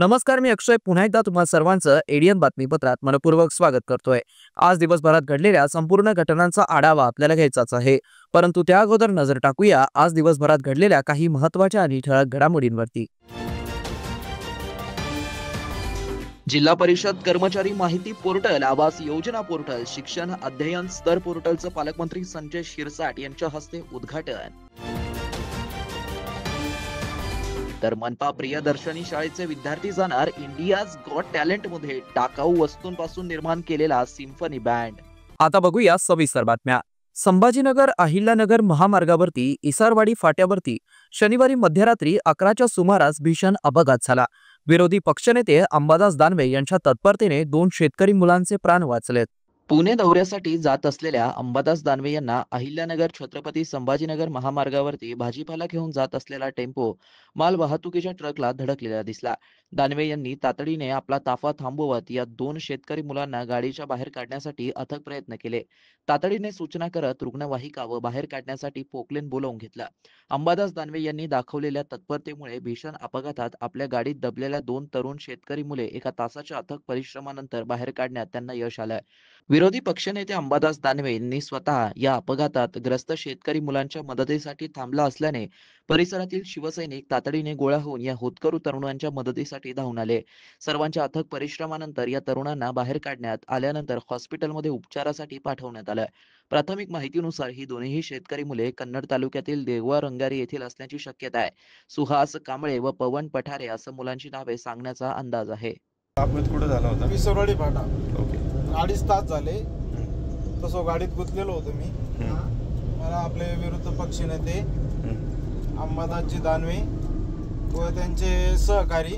नमस्कार, मी अक्षय पुन्हा एकदा तुम्हा सर्वांचं एडीएन बातमीपत्रात मनपूर्वक स्वागत करतोय। आज दिवसभरात घडलेल्या संपूर्ण घटनांचा आढावा आपल्याला घ्यायचाच आहे, परंतु त्या अगोदर नजर टाकूया आज दिवसभरात घडलेल्या काही महत्त्वाच्या आणि ठळक घडामोडींवरती। जिल्हा परिषद कर्मचारी माहिती पोर्टल, आवास योजना पोर्टल, शिक्षण अध्ययन स्तर पोर्टलचं पालकमंत्री संजय शिरसाट यांच्या हस्ते उद्घाटन। तर मनपा प्रियदर्शनी शाळेचे विद्यार्थी जाणार इंडियाज गॉट टॅलेंट मध्ये, टाकाऊ वस्तूंपासून निर्माण केलेला सिम्फनी बँड। आता बघूया सविस्तर बातम्या। संभाजीनगर अहिल्यानगर महामार्गावरती इसारवाडी फाट्यावरती शनिवारी मध्यरात्री 11च्या सुमारास भीषण अपघात झाला। विरोधी पक्षनेते अंबादास दानवे यांच्या तत्परतेने 2 शेतकरी मुलांचे प्राण वाचलेत। पुणे दौऱ्यासाठी जात असलेल्या अंबादास दानवे यांना अहिल्यानगर छत्रपती संभाजीनगर महामार्गावरती भाजीपाला घेऊन जात असलेला टेम्पो माल वाहतुकीच्या ट्रकला धडकलेला दिसला। दानवे यांनी तातडीने आपला ताफा थांबवत या 2 शेतकरी मुलांना गाडीच्या बाहेर काढण्यासाठी अथक प्रयत्न केले। तातडीने सूचना करत रुग्णवाहिका व बाहेर काढण्यासाठी पोकलेन बोलावून घेतला। अंबादास दानवे यांनी दाखवलेल्या तत्परतेमुळे भीषण अपघातात आपल्या गाडीत दबलेल्या 2 तरुण शेतकरी मुले एका तासाच्या अथक परिश्रमानंतर बाहेर काढण्यात त्यांना यश आलं। विरोधी पक्षनेते अंबादास दानवे यांनी स्वतः या अपघातात ग्रस्त शेतकरी मुलांच्या मदतीसाठी थांबला असल्याने परिसरातील शिवसैनिक तातडीने गोळा होऊन या होतकरू तरुणांच्या मदतीसाठी धावून आले। सर्वांच्या अथक परिश्रमानंतर या तरुणांना बाहेर काढण्यात आल्यानंतर हॉस्पिटलमध्ये उपचारासाठी पाठवण्यात आलं। प्राथमिक माहितीनुसार ही दोन्ही शेतकरी मुले कन्नड तालुक्यातील देगवा रंगारी येथील असण्याची शक्यता आहे। सुहास कांबळे व पवन पठारे असं मुलांची नावे सांगण्याचा अंदाज आहे। अपघात कुठे झाला होता? विसरवाडी फाटा। ओके। 2.5 तास झाले तसं गाडीत गुंतलेलो होतो मी। मला आपले विरोधी पक्षनेते अंबादासजी दानवे व त्यांचे सहकारी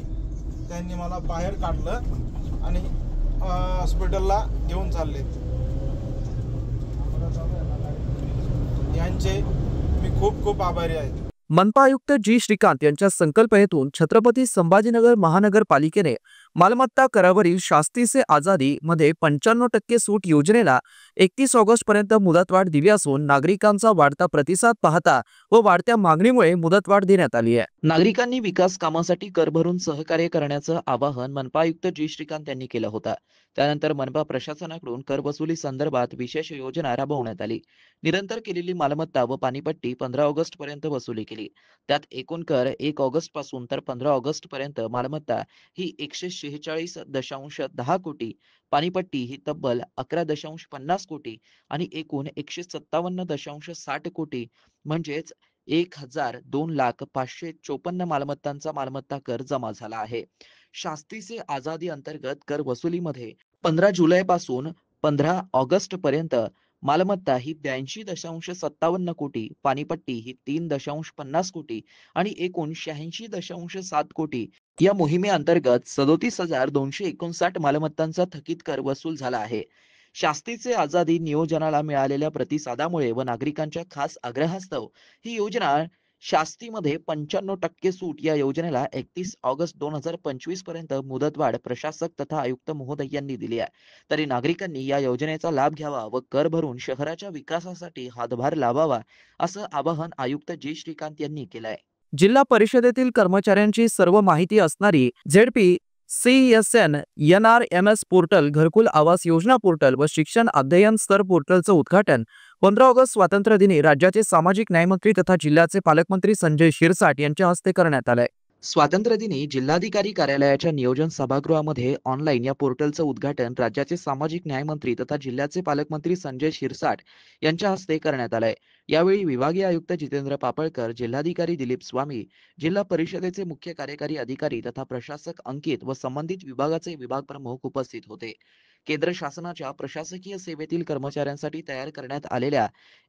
त्यांनी मला बाहेर काढलं आणि हॉस्पिटलला घेऊन चालले। यांचे मी खूप खूप आभारी आहे। मनपा आयुक्त जी श्रीकांत यांच्या संकल्पनेतून छत्रपती संभाजीनगर महानगरपालिकेने मालमत्ता करावरील शास्ती से आजादी मध्ये 95% सूट योजनेला 31 ऑगस्ट पर्यंत मुदतवाढ दिली असून नागरिकांचा वाढता प्रतिसाद पाहता व वाढत्या मागणीमुळे मुदतवाढ देण्यात आली आहे। नागरिकांनी विकास कामासाठी कर भरून सहकार्य करण्याचं आवाहन मनपा आयुक्त जी श्रीकांत यांनी केलं होतं। त्यानंतर मनपा प्रशासनाकडून कर वसुली संदर्भात विशेष योजना राबवण्यात आली। निरंतर केलेली मालमत्ता व पाणीपट्टी 15 ऑगस्ट पर्यंत वसुली केली। त्यात एकूण कर 1 ऑगस्ट पासून तर 15 ऑगस्ट पर्यंत मालमत्ता ही 146.10 कोटी, पाणीपट्टी ही तब्बल 11.50 कोटी आणि एकूण 157.60 कोटी म्हणजेच 1,02,554 मालमत्तांचा मालमत्ता कर जमा झाला आहे। शास्ती से आजादी अंतर्गत कर वसुलीमध्ये 15 जुलै पासून 15 ऑगस्ट पर्यंत मालमत्ता ही 82.57 कोटी, पाणीपट्टी ही 3.50 कोटी आणि एकूण 86.7 कोटी या मोहिमेअंतर्गत 37,259 मालमत्तांचा थकीत कर वसूल झाला आहे। शास्तीचे आजादी नियोजनाला मिळालेल्या प्रतिसादामुळे व नागरिकांच्या खास आग्रहास्तव ही योजना शास्तीमध्ये 95% सूट या योजनेला 31 ऑगस्ट 2025 पर्यंत मुदतवाढ प्रशासक तथा आयुक्त महोदय यांनी दिली आहे। तरी नागरिकांनी या योजनेचा लाभ घ्यावा व कर भरून शहराच्या विकासासाठी हातभार लावावा असं आवाहन आयुक्त जी श्रीकांत यांनी केलं आहे। जिल्हा परिषदेतील कर्मचाऱ्यांची सर्व माहिती असणारी झेडपी CSN NRMS पोर्टल, घरकुल आवास योजना पोर्टल व शिक्षण अध्ययन स्तर पोर्टलचं उद्घाटन 15 ऑगस्ट स्वातंत्र्य दिनी राज्याचे सामाजिक न्यायमंत्री तथा जिल्ह्याचे पालकमंत्री संजय शिरसाट यांच्या हस्ते करण्यात आलंय। स्वातंत्र्य दिनी जिल्हाधिकारी कार्यालयाच्या नियोजन सभागृहामध्ये ऑनलाईन या पोर्टलचं उद्घाटन राज्याचे सामाजिक न्यायमंत्री तथा जिल्ह्याचे पालकमंत्री संजय शिरसाट यांच्या हस्ते करण्यात आलंय। यावेळी विभागीय आयुक्त जितेंद्र पापळकर, जिल्हाधिकारी दिलीप स्वामी, जिल्हा परिषदेचे मुख्य कार्यकारी अधिकारी तथा प्रशासक अंकित व संबंधित विभागाचे विभाग प्रमुख उपस्थित होते। केंद्र शासनाच्या प्रशासकीय सेवेतील कर्मचाऱ्यांसाठी तयार करण्यात आलेल्या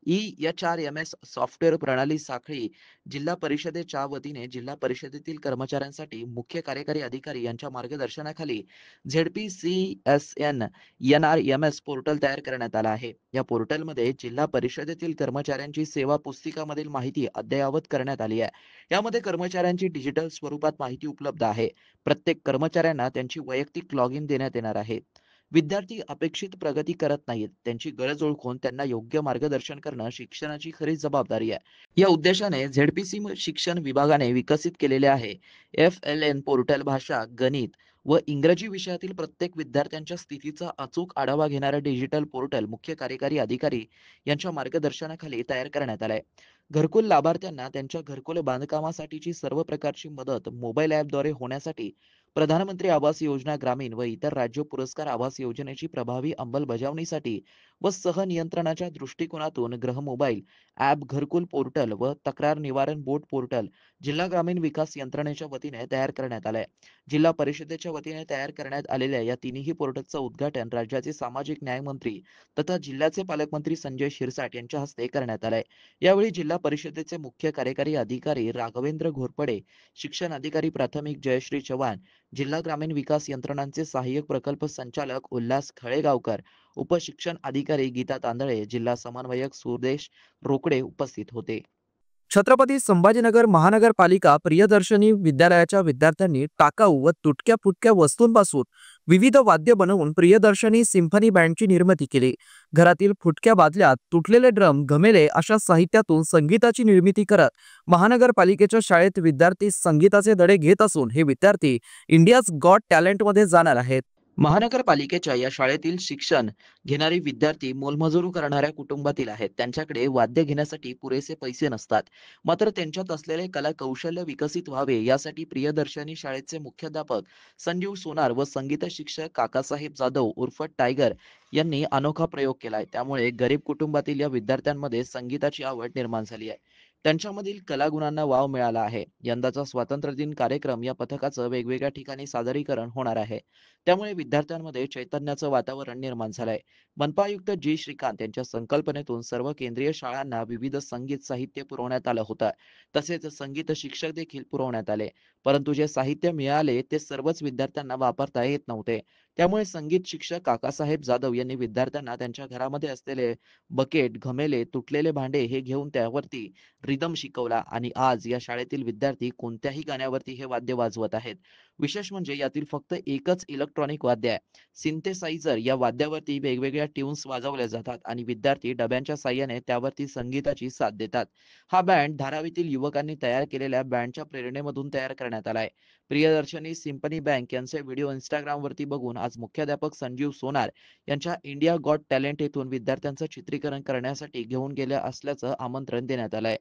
EHRMS सॉफ्टवेअर प्रणाली साखळी जिल्हा परिषदेच्या वतीने जिल्हा परिषदेतील कर्मचाऱ्यांसाठी मुख्य कार्यकारी अधिकारी यांच्या मार्गदर्शनाखाली ZPCSN NRMS पोर्टल तयार करण्यात आला आहे. या पोर्टलमध्ये जिल्हा परिषदेतील कर्मचाऱ्यांची सेवा पुस्तिकामधील माहिती अद्ययावत करण्यात आली आहे. यामध्ये कर्मचाऱ्यांची डिजिटल स्वरूपात माहिती उपलब्ध आहे. प्रत्येक कर्मचाऱ्यांना त्यांची वैयक्तिक लॉग इन देण्यात येणार आहे. विद्यार्थी अपेक्षित प्रगती करत नाहीत, त्यांची गरज ओळखून त्यांना योग्य मार्गदर्शन करणं शिक्षणाची खरी जबाबदारी आहे. या उद्देशाने ZPC शिक्षण विभागाने विकसित केलेले आहे. FLN पोर्टल भाषा, गणित व इंग्रजी विषयातील प्रत्येक विद्यार्थ्यांच्या स्थितीचा अचूक आढावा घेणारा डिजिटल पोर्टल मुख्य कार्यकारी अधिकारी यांच्या मार्गदर्शनाखाली तयार करण्यात आलाय. घरकुल लाभार्थ्यांना त्यांच्या घरकुल बांधकामासाठीची सर्व प्रकारची मदत मोबाईल ॲपद्वारे होण्यासाठी प्रधानमंत्री आवास योजना ग्रामीण व इतर राज्य पुरस्कार आवास योजनेची प्रभावी अंमलबजावणीसाठी व सहनियंत्रणाच्या दृष्टिकोनातून ग्रह मोबाईल ॲप, घरकुल पोर्टल व तक्रार निवारण बोर्ड पोर्टल जिल्हा ग्रामीण विकास यंत्रणेच्या वतीने तयार करण्यात आलाय. जिल्हा परिषदेच्या वतीने तयार करण्यात आलेल्या या तिन्ही पोर्टलचं उद्घाटन राज्याचे सामाजिक न्याय मंत्री तथा जिल्ह्याचे पालकमंत्री संजय शिरसाट यांच्या हस्ते करण्यात आलंय. यावेळी जिल्हा परिषदेचे मुख्य कार्यकारी अधिकारी राघवेंद्र घोरपडे, शिक्षण अधिकारी प्राथमिक जयश्री चव्हाण, जिल्हा ग्रामीण विकास यंत्रणांचे सहाय्यक प्रकल्प संचालक उल्हास खळेगावकर, उपशिक्षण अधिकारी गीता तांदळे, जिल्हा समन्वयक सुदेश रोकडे उपस्थित होते. छत्रपती संभाजीनगर महानगरपालिका प्रियदर्शनी विद्यालयाच्या विद्यार्थ्यांनी टाकाऊ व तुटक्या फुटक्या वस्तूंपासून विविध वाद्य बनवून प्रियदर्शनी सिम्फनी बँडची निर्मिती केली. घरातील फुटक्या बादल्या, तुटलेले ड्रम, घमेले अशा साहित्यातून संगीताची निर्मिती करत महानगरपालिकेच्या शाळेत विद्यार्थी संगीताचे धडे घेत असून हे विद्यार्थी इंडियाज गॉट टॅलेंटमध्ये जाणार आहेत. महानगरपालिकेच्या या शाळेतील शिक्षण घेणारे विद्यार्थी मोलमजुरी करणाऱ्या कुटुंबातील आहेत. त्यांच्याकडे वाद्य घेण्यासाठी पुरेसे पैसे नसतात. मात्र त्यांच्यात असलेले कला कौशल्य विकसित व्हावे यासाठी प्रियदर्शनी शाळेचे मुख्याध्यापक संजीव सोनार व संगीत शिक्षक काकासाहेब जाधव उर्फ टायगर यांनी अनोखा प्रयोग केलाय. त्यामुळे गरीब कुटुंबातील या विद्यार्थ्यांमध्ये संगीताची आवड निर्माण झाली आहे. त्यांच्यामधील कलागुणांना वाव मिळाला आहे. यंदाचा स्वातंत्र्य दिन कार्यक्रम या पथकाचं वेगवेगळ्या ठिकाणी सादरीकरण होणार आहे. त्यामुळे विद्यार्थ्यांमध्ये चैतन्याचं वातावरण निर्माण झालंय. मनपा आयुक्त जी श्रीकांत यांच्या संकल्पनेतून सर्व केंद्रीय शाळांना विविध संगीत साहित्य पुरवण्यात आलं होतं. तसेच संगीत शिक्षक देखील पुरवण्यात आले. परंतु जे साहित्य मिळाले ते सर्वच विद्यार्थ्यांना वापरता येत नव्हते. त्यामुळे संगीत शिक्षक काकासाहेब जाधव यांनी विद्यार्थ्यांना त्यांच्या घरामध्ये असलेले बकेट, घमेले, तुटलेले भांडे हे घेऊन त्यावरती रिदम शिकवला आणि आज या शाळेतील विद्यार्थी कोणत्याही गाण्यावरती हे वाद्य वाजवत आहेत. विशेष म्हणजे यातील फक्त एकच इलेक्ट्रॉनिक वाद्य आहे. सिंथेसायझर या वाद्यावरती वेगवेगळ्या ट्यून्स वाजवल्या जातात आणि विद्यार्थी डब्यांच्या साह्याने त्यावरती संगीताची साथ देतात. हा बँड धारावीतील युवकांनी तयार केलेल्या बँडच्या प्रेरणेमधून तयार करण्यात आलाय. प्रियदर्शनी सिम्फनी बँक यांचे व्हिडिओ इंस्टाग्रामवरती बघून आज मुख्याध्यापक संजीव सोनार यांच्या इंडिया गॉट टॅलेंट येथून विद्यार्थ्यांचं चित्रीकरण करण्यासाठी घेऊन गेल्या असल्याचं आमंत्रण देण्यात आलंय.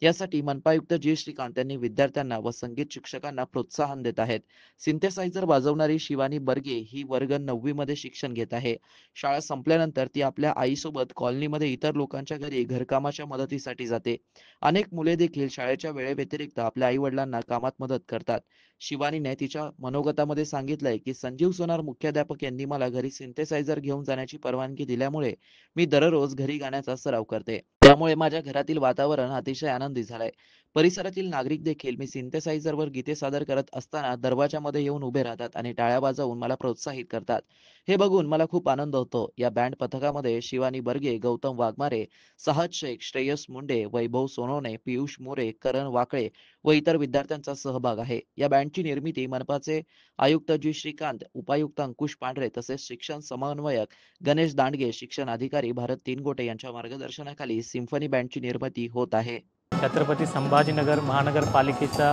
यासाठी मनपा आयुक्त जी श्रीकांत यांनी विद्यार्थ्यांना व संगीत शिक्षकांना प्रोत्साहन देत आहेत. सिंथेसायझर वाजवणारी शिवानी बर्गे ही वर्ग 9वी मध्ये शिक्षण घेत आहे. शाळा संपल्यानंतर ती आपल्या आईसोबत कॉलनीमध्ये इतर लोकांच्या घरी घरकामाच्या मदतीसाठी जाते. अनेक मुले देखील शाळेच्या वेळेव्यतिरिक्त आपल्या आई वडिलांना कामात मदत करतात. शिवानीने तिच्या मनोगतामध्ये सांगितलंय की संजीव सोनार मुख्याध्यापक यांनी मला घरी सिंथेसायझर घेऊन जाण्याची परवानगी दिल्यामुळे मी दररोज घरी गाण्याचा सराव करते. त्यामुळे माझ्या घरातील वातावरण अतिशय आनंदी झालंय. परिसरातील नागरिक देखील मी सिंथेसायझरवर गीते सादर करत असताना दरवाजामध्ये येऊन उभे राहतात आणि टाळ्या वाजवून मला प्रोत्साहित करतात. हे बघून मला खूप आनंद होतो. या बँड पथकामध्ये शिवानी बर्गे, गौतम वाघमारे, साहद शेख, श्रेयस मुंडे, वैभव सोनवणे, पियुष मोरे, करण वाकळे व इतर विद्यार्थ्यांचा सहभाग आहे. या बँडची निर्मिती मनपाचे आयुक्त जी श्रीकांत, उपायुक्त अंकुश पांढरे तसेच शिक्षण समन्वयक गणेश दांडगे, शिक्षण अधिकारी भारत तीनगोटे यांच्या मार्गदर्शनाखाली सिम्फनी बँडची निर्मिती होत आहे. छत्रपती संभाजीनगर महानगरपालिकेच्या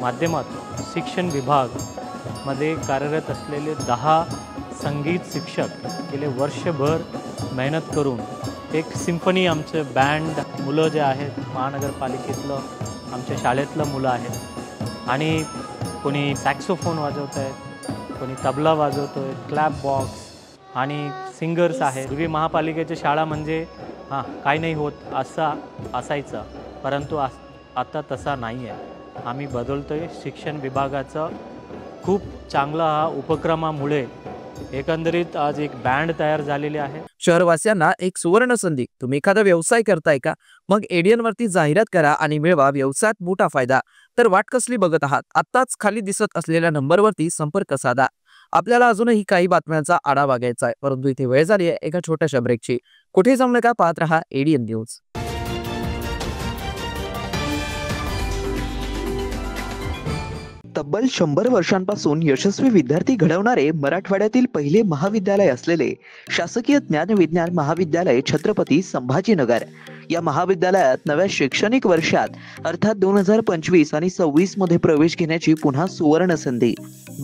माध्यमातून शिक्षण विभागमध्ये कार्यरत असलेले 10 संगीत शिक्षक गेले वर्षभर मेहनत करून एक सिम्फनी आमचं बँड मुलं जे आहेत महानगरपालिकेतलं आमच्या शाळेतलं मुलं आहेत आणि कोणी सॅक्सोफोन वाजवत आहेत, कोणी तबला वाजवतो आहे, क्लॅप बॉक्स आणि सिंगर्स आहेत. पूर्वी महापालिकेची शाळा म्हणजे काही नाही होत असायचं, परंतु आता तसा नाही आहे. आम्ही बदलतो आहे. शिक्षण विभागाचं खूप चांगला हा उपक्रमामुळे एकंदरीत आज एक बँड तयार झालेली आहे. शहरवासियांना एक सुवर्ण संधी. तुम्ही एखादा व्यवसाय करताय का? मग एडियन वरती जाहिरात करा आणि मिळवा व्यवसायात मोठा फायदा. तर वाट कसली बघत आहात? आत्ताच खाली दिसत असलेल्या नंबरवरती संपर्क साधा. आपल्याला अजूनही काही बातम्यांचा आढावा घ्यायचा आहे, परंतु इथे वेळ झाली आहे एका छोट्याशा ब्रेकची. कुठे जाऊ नका, पाहत रहा एडियन न्यूज. तब्बल 100 वर्षांपासून यशस्वी विद्यार्थी घडवणारे मराठवाड्यातील पहिले महाविद्यालय असलेले शासकीय ज्ञानविज्ञान महाविद्यालय छत्रपती संभाजीनगर या महाविद्यालयात नव्या शैक्षणिक वर्षात अर्थात 2025 आणि 26 मध्ये प्रवेश घेण्याची पुन्हा सुवर्ण संधी.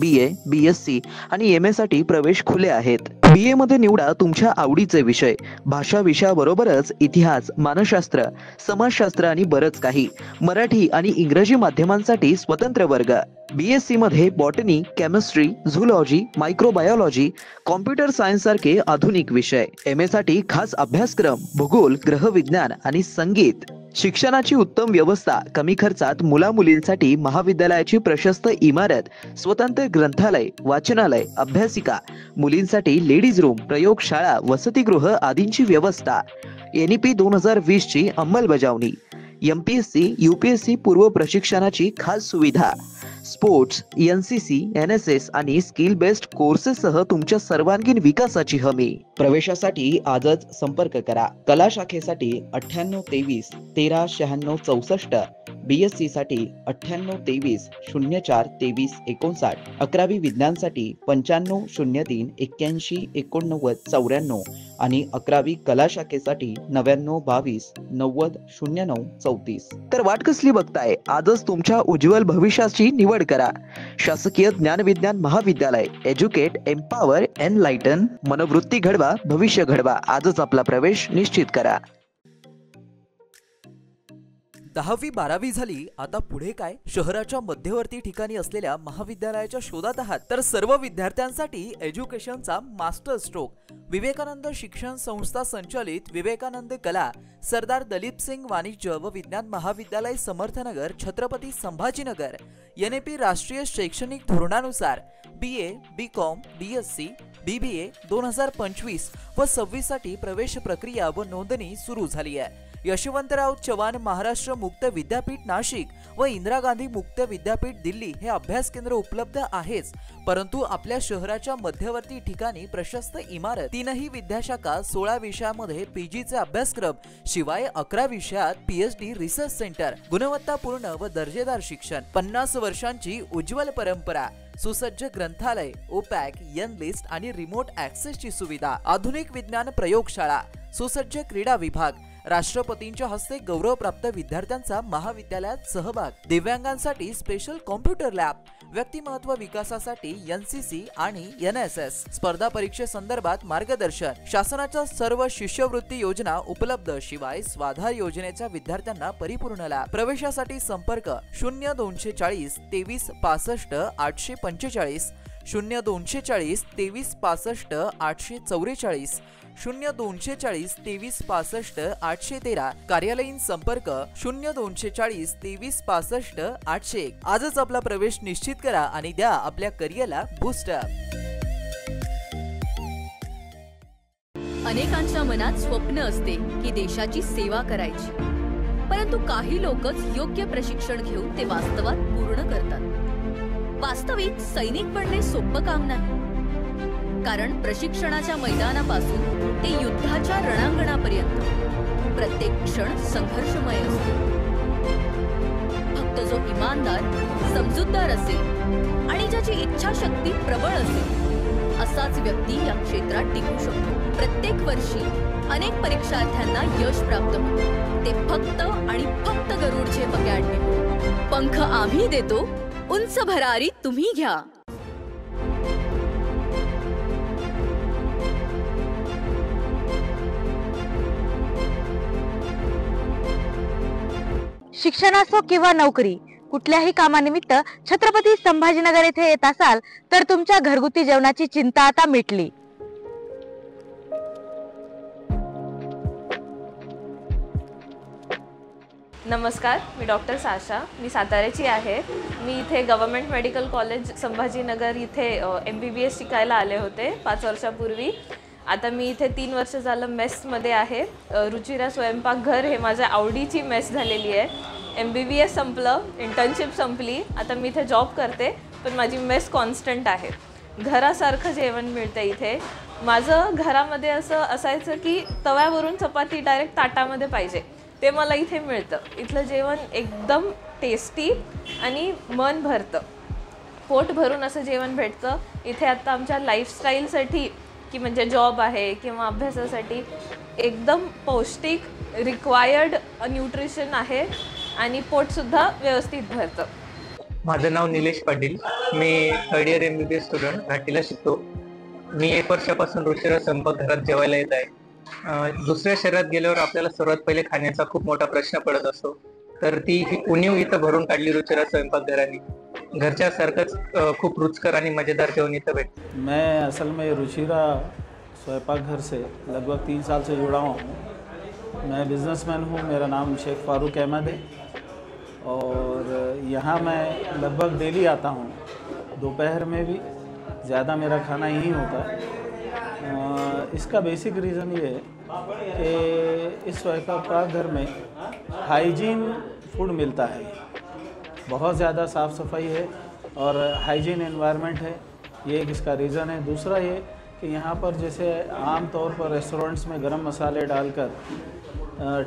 BA, BSc आणि MA साठी प्रवेश खुले आहेत. BA मध्ये निवडा तुमच्या आवडीचे विषय. भाषा विषयाबरोबरच इतिहास, मानसशास्त्र, समाजशास्त्र आणि बरंच काही. मराठी आणि इंग्रजी माध्यमांसाठी स्वतंत्र वर्ग. BSc मध्ये botany, chemistry, zoology, microbiology, computer science सारखे आधुनिक विषय. MA साठी खास अभ्यासक्रम, भूगोल, ग्रहविज्ञान आणि संगीत. शिक्षणाची उत्तम व्यवस्था, कमी खर्चात मुला-मुलींसाठी महाविद्यालयाची प्रशस्त इमारत, स्वतंत्र ग्रंथालय, वाचनालय, अभ्यासिका, मुलींसाठी लेडीज रूम, प्रयोगशाळा, वसतिगृह आदींची व्यवस्था. NEP 2020 ची अंमलबजावणी. MPSC, UPSC पूर्व प्रशिक्षणाची खास सुविधा. स्पोर्ट्स, NCC, NSS आणि स्किल बेस्ड कोर्सेससह तुमच्या सर्वांगीण विकासाची हमी. प्रवेशासाठी आजच संपर्क करा. कला शाखेसाठी 9823 139664, BSc साठी 9823 04 23 59, 11वी विज्ञानसाठी 9503 81 89 94 आणि 11वी कला शाखेसाठी 9922 90 09 34. तर वाट कसली बघताय? आजच तुमच्या उज्ज्वल भविष्याची निवड करा. शासकीय ज्ञानविज्ञान महाविद्यालय. Educate, empower, enlighten. मनोवृत्ती घडवा, भविष्य घडवा. आजच आपला प्रवेश निश्चित करा. 10वी 12वी झाली, आता पुढे काय? शहराच्या मध्यवर्ती ठिकाणी असलेल्या महाविद्यालयाच्या शोधात आहात तर सर्व विद्यार्थ्यांसाठी एज्युकेशनचा मास्टर स्ट्रोक विवेकानंद शिक्षण संस्था संचालित विवेकानंद कला सरदार दलीप सिंग वाणिज्य व विज्ञान महाविद्यालय समर्थनगर छत्रपती संभाजीनगर. NEP राष्ट्रीय शैक्षणिक धोरणानुसार BA, BCom, BSc, BBA 2025 व 26 साठी प्रवेश प्रक्रिया व नोंदणी सुरू झाली आहे. यशवंतराव चव्हाण महाराष्ट्र मुक्त विद्यापीठ नाशिक व इंदिरा गांधी मुक्त विद्यापीठ दिल्ली हे अभ्यास केंद्र उपलब्ध आहेच, परंतु आपल्या शहराच्या मध्यवर्ती ठिकाणी प्रशस्त इमारत, 3ही विद्याशाखा, 16 विषयामध्ये PGचे अभ्यासक्रम, शिवाय 11 विषयात PhD रिसर्च सेंटर, गुणवत्तापूर्ण व दर्जेदार शिक्षण, 50 वर्षांची उज्ज्वल परंपरा, सुसज्ज ग्रंथालय, OPAC, N-लिस्ट आणि रिमोट ऍक्सेसची सुविधा, आधुनिक विज्ञान प्रयोगशाळा, सुसज्ज क्रीडा विभाग, राष्ट्रपतींच्या हस्ते गौरवप्राप्त विद्यार्थ्यांचा महाविद्यालयात सहभाग, दिव्यांगांसाठी स्पेशल कॉम्प्युटर लॅब, व्यक्तिमत्व विकासासाठी NCC आणि NSS, स्पर्धा परीक्षेसंदर्भात मार्गदर्शन, शासनाच्या सर्व शिष्यवृत्ती योजना उपलब्ध, शिवाय स्वाधार योजनेच्या विद्यार्थ्यांना परिपूर्ण लाभ. प्रवेशासाठी संपर्क 0240 23 65 845, 0240 23 65 844, 0240 23 65 813, कार्यालयीन संपर्क 0240 23 65 801. आजच आपला प्रवेश निश्चित करा आणि द्या आपल्या करिअरला बूस्टअप. अनेकांच्या मनात स्वप्न असते की देशाची सेवा करायची, परंतु काही लोकच योग्य प्रशिक्षण घेऊन ते वास्तवात पूर्ण करतात. वास्तविक सैनिक बनणे सोपं काम नाही, कारण प्रशिक्षणाच्या मैदानापासून ते युद्धाच्या रणांगणापर्यंत प्रत्येक क्षण संघर्षमय असतो. फक्त जो इमानदार, समजूतदार असेल आणि ज्याची इच्छाशक्ती प्रबळ असेल असाच व्यक्ती या क्षेत्रात टिकू शकतो. प्रत्येक वर्षी अनेक परीक्षार्थ्यांना यश प्राप्त होते, ते फक्त आणि फक्त गरुडचे अकॅडमी. पंख आम्ही देतो, उंच भरारी तुम्ही घ्या. शिक्षण असो किंवा नोकरी, कुठल्याही कामानिमित्त छत्रपती संभाजीनगर येथे येत असाल तर तुमच्या घरगुती जेवणाची चिंता आता मिटली. नमस्कार, मी डॉक्टर साशा. मी साताऱ्याची आहे. मी इथे गव्हर्मेंट मेडिकल कॉलेज संभाजीनगर इथे MBBS शिकायला आले होते 5 वर्षापूर्वी. आता मी इथे 3 वर्ष झालं मेसमध्ये आहे. रुचिरा स्वयंपाकघर हे माझ्या आवडीची मेस झालेली आहे. MBBS संपलं, इंटर्नशिप संपली, आता मी इथे जॉब करते, पण माझी मेस कॉन्स्टंट आहे. घरासारखं जेवण मिळतं इथे. माझं घरामध्ये असं असायचं की तव्यावरून चपाती डायरेक्ट ताटामध्ये पाहिजे, ते मला इथे मिळतं. इथलं जेवण एकदम टेस्टी आणि मन भरतं, पोट भरून असं जेवण भेटतं इथे. आत्ता आमच्या लाईफस्टाईलसाठी की म्हणजे जॉब आहे किंवा अभ्यासासाठी एकदम पौष्टिक रिक्वायर्ड न्यूट्रिशन आहे आणि पोटसुद्धा व्यवस्थित भरतं. माझं नाव निलेश पाटील. मी 3rd इयर MBBS स्टुडंट घाटीला शिकतो. मी 1 वर्षापासून रुचिरा स्वयंपाकघरात जेवायला येत आहे. दुसऱ्या शहरात गेल्यावर आपल्याला सर्वात पहिले खाण्याचा खूप मोठा प्रश्न पडत असतो, तर ती ही उणीव इथं भरून काढली रुचिरा स्वयंपाकघराने. घरच्या सारखंच खूप रुचकर आणि मजेदार जेवण इथं भेटतं. मैं असल में रुचिरा स्वयंपाकघर से लगभग 3 साल से जुड़ा हुआ हूँ. मैं बिजनेसमैन हूँ. मेरा नाम शेख फारूक अहमद है और यहाँ मैं लगभग डेली आता हूँ. दोपहर में भी ज़्यादा मेरा खाना यहीं होता है. इसका बेसिक रीज़न ये है कि इस स्वयंपाकघर में हाइजीन फूड मिलता है. बहुत ज़्यादा साफ़ सफाई है और हाइजीन एनवायरनमेंट है, ये एक इसका रीज़न है. दूसरा ये कि यहाँ पर जैसे आम तौर पर रेस्टोरेंट्स में गरम मसाले डालकर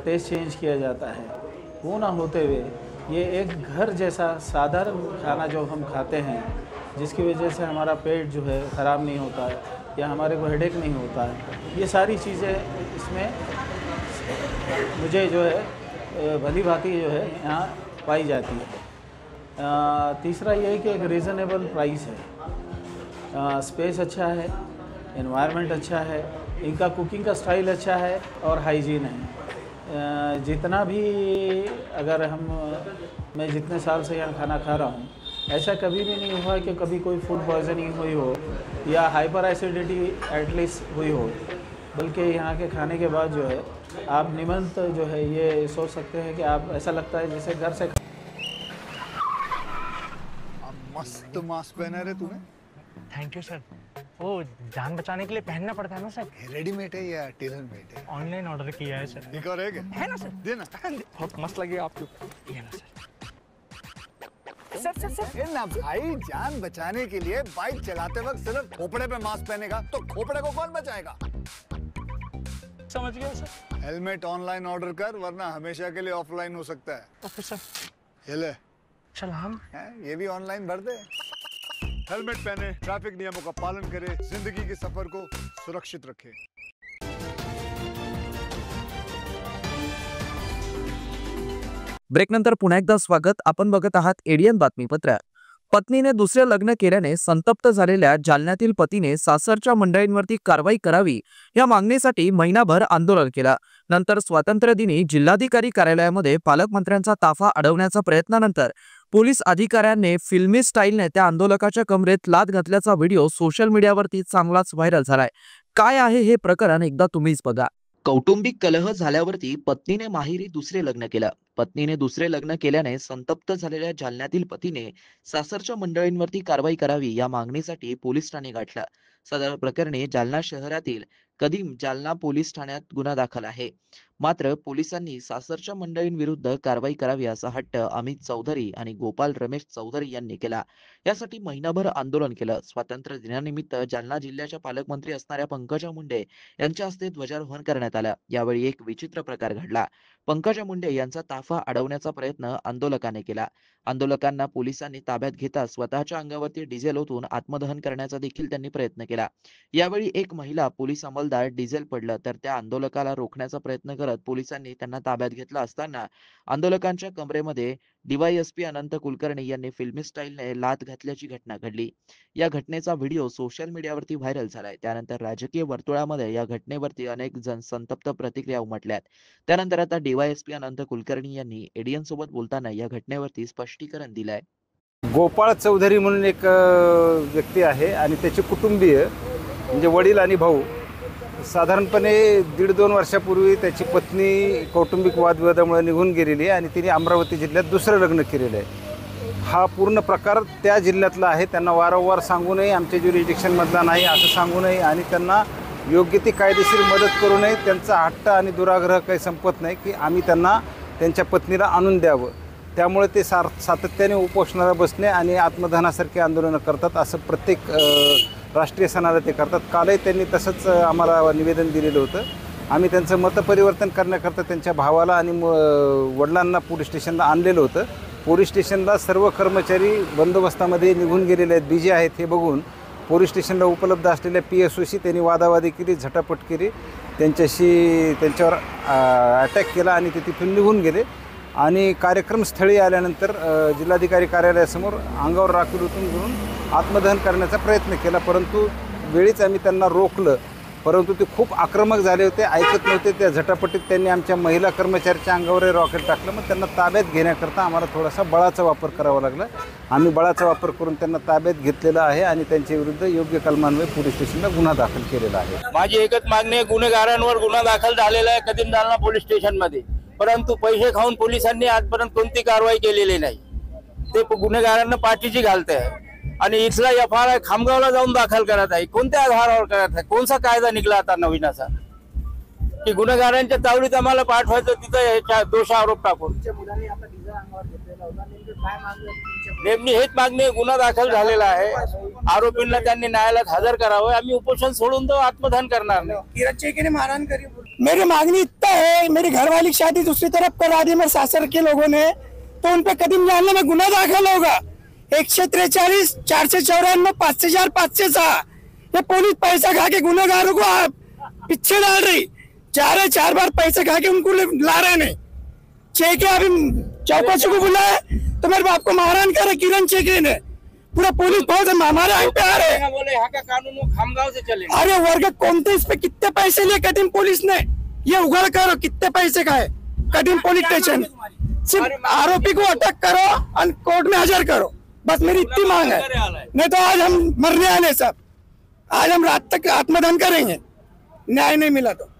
टेस्ट चेंज किया जाता है, वो ना होते हुए ये एक घर जैसा साधारण खाना जो हम खाते हैं, जिसकी वजह से हमारा पेट जो है ख़राब नहीं होता है या हमारे को हेडेक नहीं होता है. ये सारी चीज़ें इसमें मुझे जो है भली भांति जो है यहाँ पाई जाती है. तीसरा ये है कि एक रीज़नेबल प्राइस है, स्पेस अच्छा है, एनवायरनमेंट अच्छा है, इनका कुकिंग का स्टाइल अच्छा है और हाइजीन है. जितना भी अगर मैं जितने साल से यहाँ खाना खा रहा हूँ, ऐसा कभी भी नहीं हुआ कि कभी कोई फूड पॉइजनिंग हुई हो या हाइपर एसिडिटी एटलीस्ट हुई हो. बल्कि यहाँ के खाने के बाद जो है आप निमंत जो है ये सोच सकते हैं कि आप ऐसा लगता है जैसे घर से. मस्त मास्क पहना रे तूने. Thank you sir. वो जान बचाने के लिए पहनना पड़ता है ना सर. रेडीमेड है या टेलर मेड है? ऑनलाइन ऑर्डर किया है सर. एक और है क्या? है ना सर. देना. बहुत मस्त लगे आपको. ये ना सर. सर ना भाई, जान बचाने के लिए बाइक चलाते वक्त सिर्फ खोपड़े पे मास्क पहनेगा तो खोपड़े को कौन बचाएगा? समझ गया सर. हेलमेट ऑनलाइन ऑर्डर कर, वरना हमेशा के लिए ऑफलाइन हो सकता है. Okay sir. ये ले. सलाम. ये भी ऑनलाइन भर दे. हेलमेट पहने, ट्रैफिक नियमों का पालन करे, जिंदगी के सफर को सुरक्षित रखे. ब्रेकनंतर पुन्हा एकदा स्वागत. आपण बघत आहात एडियन बातमीपत्र. पत्नीने दुसरे लग्न केल्याने संतप्त झालेल्या जालन्यातील पतीने सासरच्या मंडळींवरती कारवाई करावी या मागणीसाठी महिनाभर आंदोलन केलं. नंतर स्वातंत्र्य दिनी जिल्हाधिकारी कार्यालयामध्ये पालकमंत्र्यांचा ताफा अडवण्याच्या प्रयत्नानंतर पोलीस अधिकाऱ्यांनी फिल्मी स्टाईलने त्या आंदोलकाच्या कमरेत लाथ घातल्याचा व्हिडिओ सोशल मीडियावरती चांगलाच व्हायरल झालाय. काय आहे हे प्रकरण एकदा तुम्हीच बघा. कौटुंबिक कलह झाल्यावरती पत्नीने माहेरी दुसरे लग्न केलं. पत्नीने दुसरे लग्न केल्याने संतप्त झालेल्या जालन्यातील पतीने सासरच्या मंडळींवरती कारवाई करावी या मागणीसाठी पोलीस ठाणे गाठलं. सदर प्रकरणी जालना शहरातील कदीम जालना पोलीस ठाण्यात गुन्हा दाखल आहे. मात्र पोलिसांनी सासरच्या मंडळींविरुद्ध कारवाई करावी असा हट्ट अमित चौधरी आणि गोपाल रमेश चौधरी यांनी केला. यासाठी महिनाभर आंदोलन केलं. स्वातंत्र्य दिनानिमित्त जालना जिल्ह्याच्या पालकमंत्री असणाऱ्या पंकजा मुंडे यांच्या हस्ते ध्वजारोहण करण्यात आलं. यावेळी एक विचित्र प्रकार घडला. पंकजा मुंडे यांचा ताफा अडवण्याचा प्रयत्न आंदोलकाने केला. आंदोलकांना पोलिसांनी ताब्यात घेता स्वतःच्या अंगावरती डिझेल ओतून आत्मदहन करण्याचा देखील त्यांनी प्रयत्न केला. यावेळी एक महिला पोलीस अंमलदार डिझेल पडलं तर त्या आंदोलकाला रोखण्याचा प्रयत्न करत पोलिसांनी त्यांना ताब्यात घेतला असताना आंदोलकांच्या कमरेमध्ये DYSP अनंत कुलकर्णी यांनी फिल्मी स्टाईलने लाथ घातल्याची घटना घडली. या घटनेचा व्हिडिओ सोशल मीडियावरती व्हायरल झालाय. त्यानंतर राजकीय वर्तुळामध्ये या घटनेवरती अनेक जण संतप्त प्रतिक्रिया उमटल्यात. त्यानंतर आता DYSP अनंत कुलकर्णी यांनी एडियन सोबत बोलताना या घटनेवरती स्पष्टीकरण दिलंय. गोपाळ चौधरी म्हणून एक व्यक्ती आहे आणि त्याचे कुटुंबीय म्हणजे वडील आणि भाऊ साधारणपणे 1.5-2 वर्षापूर्वी त्याची पत्नी कौटुंबिक वादविवादामुळे निघून गेलेली आहे आणि तिने अमरावती जिल्ह्यात दुसरं लग्न केलेलं आहे. हा पूर्ण प्रकार त्या जिल्ह्यातला आहे. त्यांना वारंवार सांगू नये, आमच्या ज्युरिडिक्शनमधला नाही असं सांगू नये आणि त्यांना योग्य ती कायदेशीर मदत करू नये. त्यांचा हट्ट आणि दुराग्रह काही संपत नाही की आम्ही त्यांना त्यांच्या पत्नीला आणून द्यावं. त्यामुळे ते सातत्याने उपोषणाला बसणे आणि आत्मदहनासारखी आंदोलनं करतात. असं प्रत्येक राष्ट्रीय सणाला ते करतात. कालही त्यांनी तसंच आम्हाला निवेदन दिलेलं होतं. आम्ही त्यांचं मतपरिवर्तन करण्याकरता त्यांच्या भावाला आणि वडिलांना पोलीस स्टेशनला आणलेलं होतं. पोलीस स्टेशनला सर्व कर्मचारी बंदोबस्तामध्ये निघून गेलेले आहेत, बिजी आहेत हे बघून पोलीस स्टेशनला उपलब्ध असलेल्या PSOशी त्यांनी वादावादी केली, झटापट केली, त्यांच्यावर अटॅक केला आणि ते तिथून निघून गेले. आणि कार्यक्रमस्थळी आल्यानंतर जिल्हाधिकारी कार्यालयासमोर अंगावर राखील ओतून घेऊन आत्मदहन करण्याचा प्रयत्न केला, परंतु वेळीच आम्ही त्यांना रोखलं. परंतु ते खूप आक्रमक झाले होते, ऐकत नव्हते. त्या झटापटीत त्यांनी आमच्या महिला कर्मचाऱ्याच्या अंगावरही रॉकेट टाकलं. मग त्यांना ताब्यात घेण्याकरता आम्हाला थोडासा बळाचा वापर करावा लागला. आम्ही बळाचा वापर करून त्यांना ताब्यात घेतलेला आहे आणि त्यांच्या विरुद्ध योग्य कलमान्वये पोलीस स्टेशनला गुन्हा दाखल केलेला आहे. माझी एकच मागणी आहे, गुन्हेगारांवर गुन्हा दाखल झालेला आहे कदीम जालना पोलीस स्टेशनमध्ये, परंतु पैसे खाऊन पोलिसांनी आजपर्यंत कोणती कारवाई केलेली नाही. ते गुन्हेगारांना पाठीची घालत आहे आणि इथला FIR खामगावला जाऊन दाखल करत आहे. कोणत्या आधारावर करत आहे? कोणता कायदा निघला आता नवीन असा की गुन्हेगारांच्या तावडीत आम्हाला पाठवायचं, तिथं दोष आरोप टाकून? नेमकी हेच मागणी, गुन्हा दाखल झालेला आहे, आरोपींना त्यांनी न्यायालयात हजर करावं. आम्ही उपोषण सोडून तो आत्मदहन करणार नाही. मेरी मांगनी इतना है, मेरी घरवाली की शादी दूसरी तरफ करा दी मेरे सासर के लोगों ने, तो उन पे कदीम जालना में गुना दाखिल होगा. 143 494 5,000 506. ये पुलिस पैसा खा के गुनहगारों को पीछे डाल रही, 4 बार पैसे खा के उनको ला रहे नहीं. चेके अभी चौकसी को बुलाया तो मेरे बाप को मारहाण करे किरण चेके ने. पूरा पुलिस फोर्स हमारे यहाँ पे आ रहे हैं. बोले यहाँ का कानून खामगाव से चलेगा. अरे वर्ग कौनते इस पे कितने पैसे लिए कदीम पुलिस ने, ये उगड़ करो कितने पैसे खाए कदीम पुलिस स्टेशन. सिर्फ आरोपी को अटक करो और कोर्ट में हाजिर करो, बस मेरी इतनी मांग है. नहीं तो आज हम मरने आने सब, आज हम रात तक आत्मदहन करेंगे. न्याय नहीं मिला तो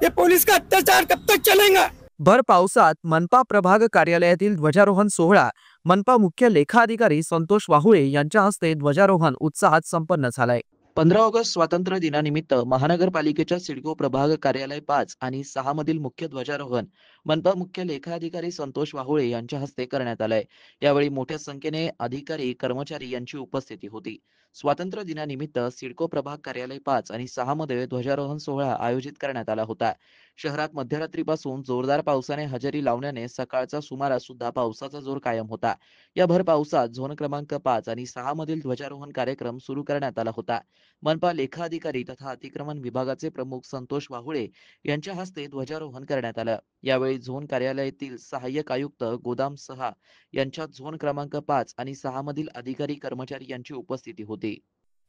ये पुलिस का अत्याचार कब तक चलेगा? भर पावसात मनपा प्रभाग कार्यालयातील ध्वजारोहण सोहळा मनपा मुख्य लेखा अधिकारी संतोष वाहुळे यांच्या हस्ते ध्वजारोहण उत्साहात संपन्न झालाय. 15 ऑगस्ट स्वातंत्र्य दिनानिमित्त महानगरपालिकेच्या सिडको प्रभाग कार्यालय 5 आणि 6 मधील मुख्य ध्वजारोहण मनपा मुख्य लेखा अधिकारी संतोष वाहुळे यांच्या हस्ते करण्यात आलंय. यावेळी मोठ्या संख्येने अधिकारी कर्मचारी यांची उपस्थिती होती. स्वातंत्र्य दिनानिमित्त सिडको प्रभाग कार्यालय 5 आणि 6 मध्ये ध्वजारोहण सोहळा आयोजित करण्यात आला होता. शहरात मध्यरात्रीपासून जोरदार पावसाने हजेरी लावण्याने सकाळचा सुमारास सुद्धा पावसाचा जोर कायम होता. या भर पावसात झोन क्रमांक 5 आणि 6 मधील ध्वजारोहण कार्यक्रम सुरू करण्यात आला होता. मनपा लेखा अधिकारी तथा अतिक्रमण विभागाचे प्रमुख संतोष वाहुळे यांच्या हस्ते ध्वजारोहण करण्यात आलं. यावेळी झोन कार्यालयातील सहाय्यक आयुक्त गोदाम सहा यांच्या झोन क्रमांक 5 आणि 6 मधील अधिकारी कर्मचारी यांची उपस्थिती होती.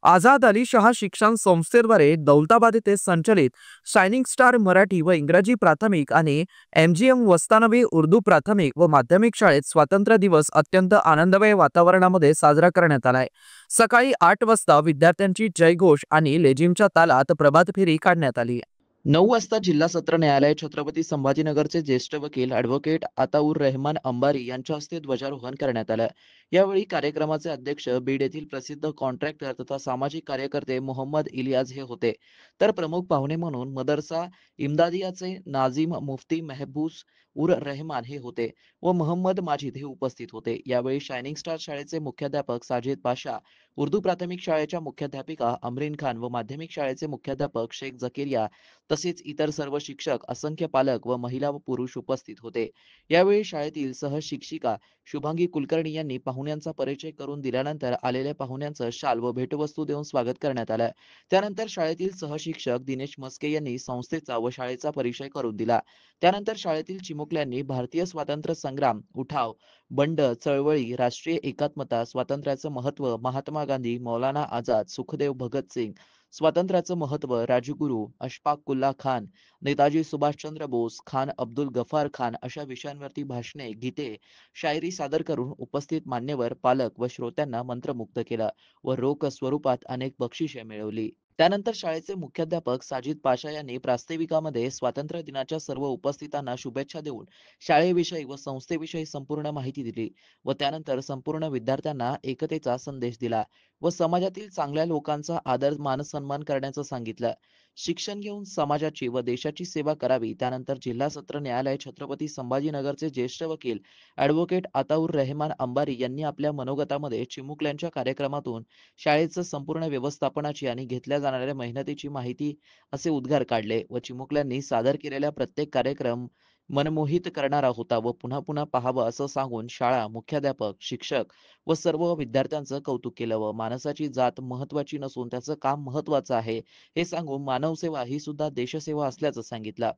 आझाद अली शाह शिक्षण संस्थेद्वारे दौलताबाद येथे संचलित शायनिंग स्टार मराठी व इंग्रजी प्राथमिक आणि MGM वस्तानवी उर्दू प्राथमिक व माध्यमिक शाळेत स्वातंत्र्य दिवस अत्यंत आनंदमय वातावरणामध्ये साजरा करण्यात आलाय. सकाळी 8 वाजता विद्यार्थ्यांची जयघोष आणि लेझिमच्या तालात प्रभात फेरी काढण्यात आली. 9 वाजता जिल्हा सत्र न्यायालय छत्रपती संभाजीनगरचे ज्येष्ठ वकील ॲडव्होकेट आताउर रहमान अंबारी यांच्या हस्ते ध्वजारोहण करण्यात आलं. यावेळी कार्यक्रमाचे अध्यक्ष बीड येथील प्रसिद्ध कॉन्ट्रॅक्टर तथा सामाजिक कार्यकर्ते मोहम्मद इलियाज हे होते. तर प्रमुख पाहुणे म्हणून मदरसा इम्दादियाचे नाझीम मुफ्ती मेहबूस उर रहमान हे होते व मोहम्मद माजिद हे उपस्थित होते. यावेळी शायनिंग स्टार शाळेचे मुख्याध्यापक साजिद पाशा, उर्दू प्राथमिक शाळेच्या मुख्याध्यापिका अमरीन खान व माध्यमिक शाळेचे मुख्याध्यापक शेख जकेरिया तसेच इतर सर्व शिक्षक, असंख्य पालक व महिला व पुरुष उपस्थित होते. यावेळी शाळेतील सहशिक्षिका शुभांगी कुलकर्णी यांनी पाहुण्यांचा परिचय करून दिल्यानंतर आलेल्या पाहुण्यांचं शाल व भेटवस्तू देऊन स्वागत करण्यात आलं. त्यानंतर शाळेतील सहशिक्षक दिनेश मस्के यांनी संस्थेचा व शाळेचा परिचय करून दिला. त्यानंतर शाळेतील चिमुकल्यांनी भारतीय स्वातंत्र्य संग्राम, उठाव, बंड, चळवळी, राष्ट्रीय एकात्मता, स्वातंत्र्याचं महत्त्व, महात्मा गांधी, मौलाना आझाद, सुखदेव भगतसिंग, स्वातंत्र्याचं महत्त्व, राजगुरू, अशफाकुल्ला खान, नेताजी सुभाषचंद्र बोस, खान अब्दुल गफार खान अशा विषयांवरती भाषणे, गीते, शायरी सादर करून उपस्थित मान्यवर, पालक व श्रोत्यांना मंत्रमुग्ध केलं व रोख स्वरूपात अनेक बक्षिसे मिळवली. त्यानंतर शाळेचे मुख्याध्यापक साजिद पाशा यांनी प्रास्ताविकामध्ये स्वातंत्र्य दिनाच्या सर्व उपस्थितांना शुभेच्छा देऊन शाळेविषयी व संस्थेविषयी संपूर्ण माहिती दिली व त्यानंतर संपूर्ण विद्यार्थ्यांना एकतेचा संदेश दिला व समाजातील चांगल्या लोकांचा आदर मान सन्मान करण्याचं सांगितलं। शिक्षण घेऊन समाजाची व देशाची सेवा करावी। त्यानंतर जिल्हा सत्र न्यायालय छत्रपती संभाजीनगरचे ज्येष्ठ वकील ॲडव्होकेट अताउर रहमान अंबारी यांनी आपल्या मनोगतामध्ये चिमुकल्यांच्या कार्यक्रमातून शाळेचं संपूर्ण व्यवस्थापनाची आणि घेतल्या जाणाऱ्या मेहनतीची माहिती असे उद्गार काढले व चिमुकल्यांनी सादर केलेला प्रत्येक कार्यक्रम मनमोहित करणारा होता व पुन्हा पुन्हा पाहावं असं सांगून शाळा, मुख्याध्यापक, शिक्षक व सर्व विद्यार्थ्यांचं कौतुक केलं व माणसाची जात महत्वाची नसून त्याचं काम महत्वाचं आहे हे सांगून मानवसेवा ही सुद्धा देशसेवा असल्याचं सांगितलं।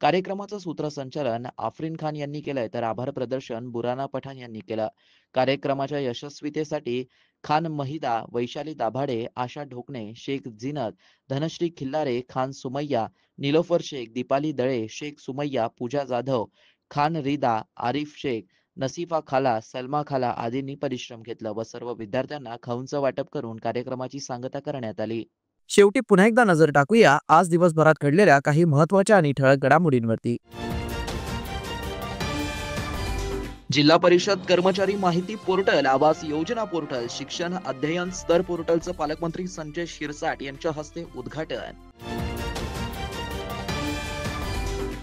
कार्यक्रमाचं सूत्रसंचालन आफरीन खान यांनी केलंय तर आभार प्रदर्शन बुराना पठाण यांनी केलं। कार्यक्रमाच्या यशस्वीतेसाठी खान महिदा, वैशाली दाभाडे, आशा ढोकणे, शेख जिनत, धनश्री खिल्लारे, खान सुमय्या, निलोफर शेख, दीपाली दळे, शेख सुमय्या, पूजा जाधव, खान रिदा, आरिफ शेख, नसीफा खाला, सलमा खाला आदींनी परिश्रम घेतला व सर्व विद्यार्थ्यांना खाऊंचं वाटप करून कार्यक्रमाची सांगता करण्यात आली। शेवटी पुन्हा एकदा नजर टाकूया आज दिवसभरात घडलेल्या काही महत्त्वाच्या आणि ठळक घडामोडींवरती। जिल्हा परिषद कर्मचारी माहिती पोर्टल, आवास योजना पोर्टल, शिक्षण अध्ययन स्तर पोर्टलचं पालकमंत्री संजय शिरसाट यांच्या हस्ते उद्घाटन।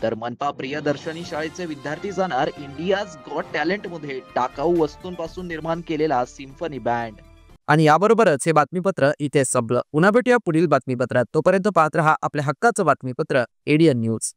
तर मनपा प्रियदर्शनी शाळेचे विद्यार्थी जाणार इंडियाज गॉट टॅलेंट मध्ये टाकाऊ वस्तूंपासून निर्माण केलेला सिम्फनी बँड। आणि याबरोबरच हे बातमीपत्र इथे संपलं। पुन्हा भेटूया पुढील बातमीपत्रात। तोपर्यंत पाहत रहा आपल्या हक्काचं बातमीपत्र ADN न्यूज।